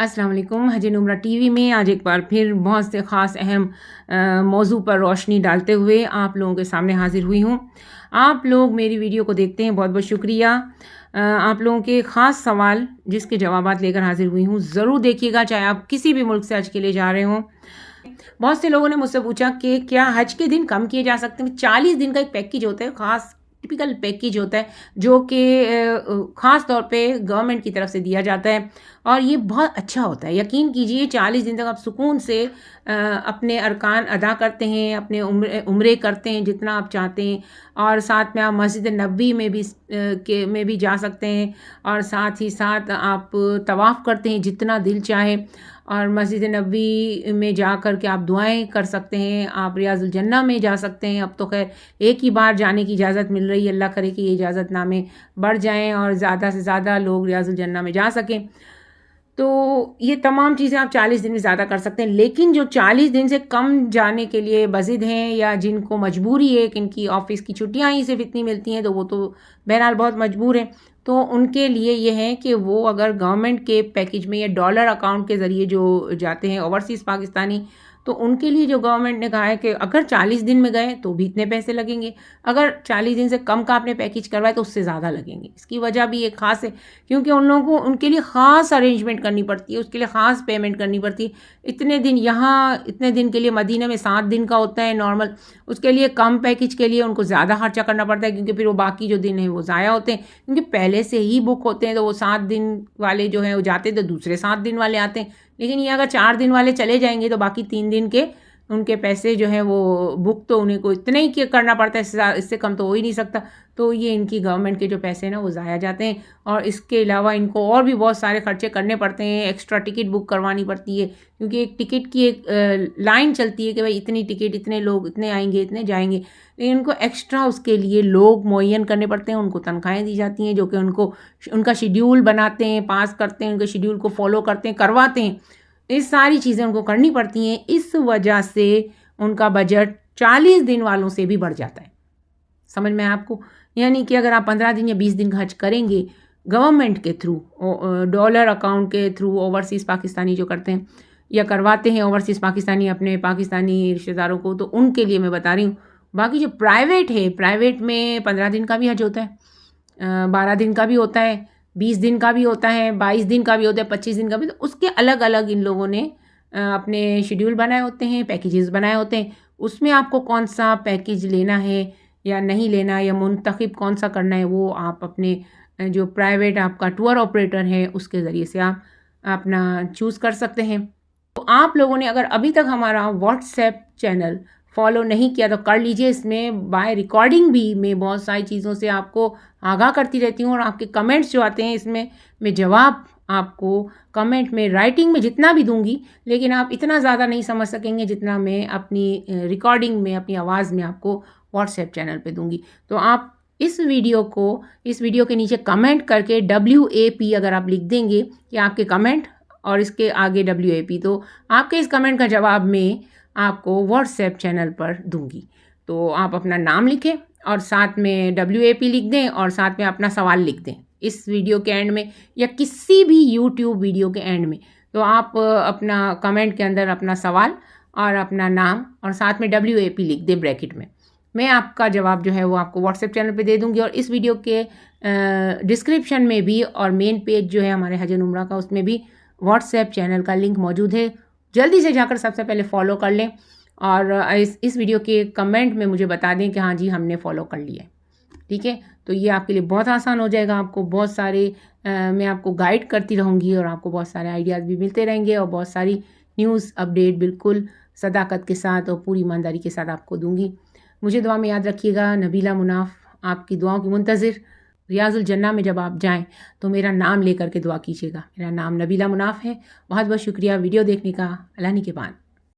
अस्सलाम वालेकुम। हज नुमरा टीवी में आज एक बार फिर बहुत से ख़ास अहम मौजू पर रोशनी डालते हुए आप लोगों के सामने हाजिर हुई हूँ। आप लोग मेरी वीडियो को देखते हैं, बहुत बहुत शुक्रिया। आप लोगों के ख़ास सवाल जिसके जवाबात लेकर हाजिर हुई हूँ, ज़रूर देखिएगा, चाहे आप किसी भी मुल्क से हज के लिए जा रहे हों। बहुत से लोगों ने मुझसे पूछा कि क्या हज के दिन कम किए जा सकते हैं। 40 दिन का एक पैकेज होता है, ख़ास टिपिकल पैकेज होता है, जो कि ख़ास तौर पे गवर्नमेंट की तरफ से दिया जाता है और ये बहुत अच्छा होता है। यकीन कीजिए 40 दिन तक आप सुकून से अपने अरकान अदा करते हैं, अपने उम्रे करते हैं जितना आप चाहते हैं, और साथ में आप मस्जिद नबवी में भी जा सकते हैं, और साथ ही साथ आप तवाफ़ करते हैं जितना दिल चाहे, और मस्जिद नबवी में जा कर के आप दुआएं कर सकते हैं। आप रियाजुल जन्ना में जा सकते हैं। अब तो खैर एक ही बार जाने की इजाज़त मिल रही है, अल्लाह करे कि ये इजाज़तनामे बढ़ जाएं और ज़्यादा से ज़्यादा लोग रियाजुल जन्ना में जा सकें। तो ये तमाम चीज़ें आप 40 दिन में ज़्यादा कर सकते हैं। लेकिन जो 40 दिन से कम जाने के लिए बज़िद हैं, या जिनको मजबूरी है कि इनकी ऑफ़िस की छुट्टियाँ ही सिर्फ इतनी मिलती हैं, तो वो तो बहरहाल बहुत मजबूर हैं। तो उनके लिए ये है कि वो अगर गवर्नमेंट के पैकेज में या डॉलर अकाउंट के ज़रिए जो जाते हैं ओवरसीज़ पाकिस्तानी, तो उनके लिए जो गवर्नमेंट ने कहा है कि अगर 40 दिन में गए तो भी इतने पैसे लगेंगे, अगर 40 दिन से कम का आपने पैकेज करवाए तो उससे ज़्यादा लगेंगे। इसकी वजह भी एक ख़ास है, क्योंकि उन लोगों को उनके लिए ख़ास अरेंजमेंट करनी पड़ती है, उसके लिए ख़ास पेमेंट करनी पड़ती है। इतने दिन यहाँ, इतने दिन के लिए मदीना में 7 दिन का होता है नॉर्मल, उसके लिए कम पैकेज के लिए उनको ज़्यादा खर्चा करना पड़ता है, क्योंकि फिर वो बाकी जो दिन हैं वो ज़ाया होते हैं, क्योंकि पहले से ही बुक होते हैं। तो वो 7 दिन वाले जो हैं वो जाते तो दूसरे 7 दिन वाले आते हैं। लेकिन ये अगर 4 दिन वाले चले जाएंगे तो बाकी 3 दिन के उनके पैसे जो हैं वो बुक तो उन्हें को इतना ही करना पड़ता है, इससे कम तो हो ही नहीं सकता। तो ये इनकी गवर्नमेंट के जो पैसे हैं ना वो ज़ाया जाते हैं, और इसके अलावा इनको और भी बहुत सारे खर्चे करने पड़ते हैं। एक्स्ट्रा टिकट बुक करवानी पड़ती है, क्योंकि एक टिकट की एक लाइन चलती है कि भाई इतनी टिकट, इतने लोग, इतने आएंगे, इतने जाएंगे। लेकिन इनको एक्स्ट्रा उसके लिए लोग मुअय्यन करने पड़ते हैं, उनको तनख्वाहें दी जाती हैं, जो कि उनको उनका शेड्यूल बनाते हैं, पास करते हैं, उनके शेड्यूल को फॉलो करते हैं, करवाते हैं। ये सारी चीज़ें उनको करनी पड़ती हैं। इस वजह से उनका बजट 40 दिन वालों से भी बढ़ जाता है। समझ में आपको? यानी कि अगर आप 15 दिन या 20 दिन खर्च करेंगे गवर्नमेंट के थ्रू, डॉलर अकाउंट के थ्रू, ओवरसीज़ पाकिस्तानी जो करते हैं या करवाते हैं ओवरसीज़ पाकिस्तानी अपने पाकिस्तानी रिश्तेदारों को, तो उनके लिए मैं बता रही हूँ। बाकी जो प्राइवेट है, प्राइवेट में 15 दिन का भी हज होता है, 12 दिन का भी होता है, 20 दिन का भी होता है, 22 दिन का भी होता है, 25 दिन का भी। तो उसके अलग अलग इन लोगों ने अपने शेड्यूल बनाए होते हैं, पैकेजेस बनाए होते हैं। उसमें आपको कौन सा पैकेज लेना है या नहीं लेना, या मुंतखब कौन सा करना है, वो आप अपने जो प्राइवेट आपका टूर ऑपरेटर है उसके ज़रिए से आप अपना चूज़ कर सकते हैं। तो आप लोगों ने अगर अभी तक हमारा व्हाट्सएप चैनल फॉलो नहीं किया तो कर लीजिए। इसमें बाय रिकॉर्डिंग भी मैं बहुत सारी चीज़ों से आपको आगाह करती रहती हूँ, और आपके कमेंट्स जो आते हैं इसमें मैं जवाब आपको कमेंट में, राइटिंग में जितना भी दूंगी, लेकिन आप इतना ज़्यादा नहीं समझ सकेंगे जितना मैं अपनी रिकॉर्डिंग में, अपनी आवाज़ में आपको व्हाट्सएप चैनल पे दूंगी। तो आप इस वीडियो के नीचे कमेंट करके WAP अगर आप लिख देंगे कि आपके कमेंट और इसके आगे WAP, तो आपके इस कमेंट का जवाब मैं आपको व्हाट्सएप चैनल पर दूंगी। तो आप अपना नाम लिखें और साथ में WAP लिख दें, और साथ में अपना सवाल लिख दें इस वीडियो के एंड में, या किसी भी YouTube वीडियो के एंड में। तो आप अपना कमेंट के अंदर अपना सवाल और अपना नाम और साथ में WAP लिख दें ब्रैकेट में। मैं आपका जवाब जो है वो आपको व्हाट्सएप चैनल पे दे दूंगी, और इस वीडियो के डिस्क्रिप्शन में भी और मेन पेज जो है हमारे हज उम्रा का, उसमें भी व्हाट्सएप चैनल का लिंक मौजूद है। जल्दी से जाकर सबसे पहले फॉलो कर लें, और इस वीडियो के कमेंट में मुझे बता दें कि हाँ जी हमने फॉलो कर लिया है। ठीक है, तो ये आपके लिए बहुत आसान हो जाएगा। आपको बहुत सारे मैं आपको गाइड करती रहूँगी, और आपको बहुत सारे आइडियाज़ भी मिलते रहेंगे, और बहुत सारी न्यूज़ अपडेट बिल्कुल सदाकत के साथ और पूरी ईमानदारी के साथ आपको दूँगी। मुझे दुआ में याद रखिएगा। नबीला मुनाफ आपकी दुआओं की मुंतज़िर। रियाजुल जन्ना में जब आप जाएं तो मेरा नाम लेकर के दुआ कीजिएगा। मेरा नाम नबीला मुनाफ है। बहुत बहुत शुक्रिया वीडियो देखने का। अल्लाह निगहबान।